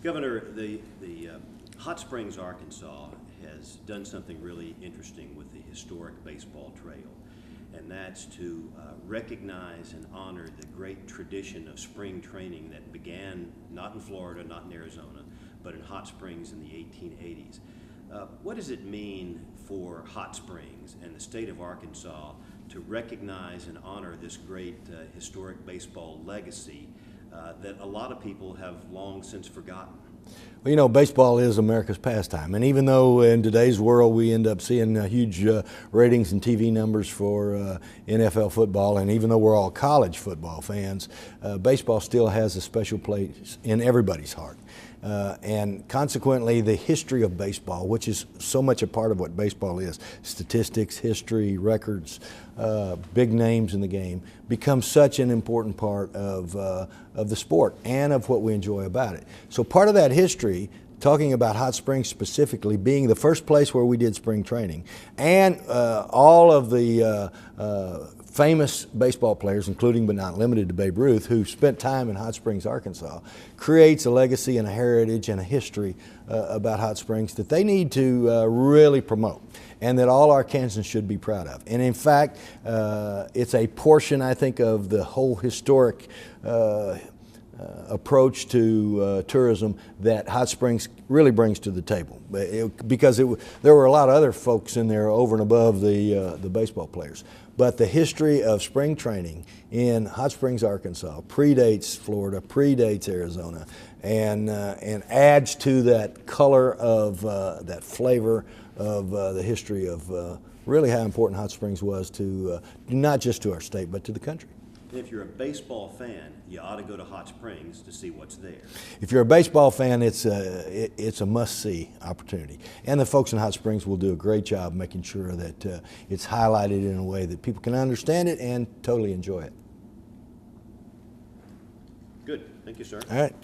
Governor, the Hot Springs, Arkansas has done something really interesting with the historic baseball trail, and that's to recognize and honor the great tradition of spring training that began not in Florida, not in Arizona, but in Hot Springs in the 1880s. What does it mean for Hot Springs and the state of Arkansas to recognize and honor this great historic baseball legacy that a lot of people have long since forgotten? Well, you know, baseball is America's pastime, and even though in today's world we end up seeing huge ratings and TV numbers for NFL football, and even though we're all college football fans, baseball still has a special place in everybody's heart. And consequently, the history of baseball, which is so much a part of what baseball is, statistics, history, records, big names in the game, becomes such an important part of the sport and of what we enjoy about it. So part of that history, talking about Hot Springs specifically, being the first place where we did spring training, and all of the famous baseball players, including but not limited to Babe Ruth, who spent time in Hot Springs, Arkansas, creates a legacy and a heritage and a history about Hot Springs that they need to really promote, and that all Arkansans should be proud of. And in fact, it's a portion, I think, of the whole historic approach to tourism that Hot Springs really brings to the table, because there were a lot of other folks in there over and above the baseball players. But the history of spring training in Hot Springs, Arkansas predates Florida, predates Arizona, and adds to that color of that flavor of the history of really how important Hot Springs was to not just to our state but to the country. And if you're a baseball fan, you ought to go to Hot Springs to see what's there. If you're a baseball fan, it's a must-see opportunity. And the folks in Hot Springs will do a great job making sure that it's highlighted in a way that people can understand it and totally enjoy it. Good. Thank you, sir. All right.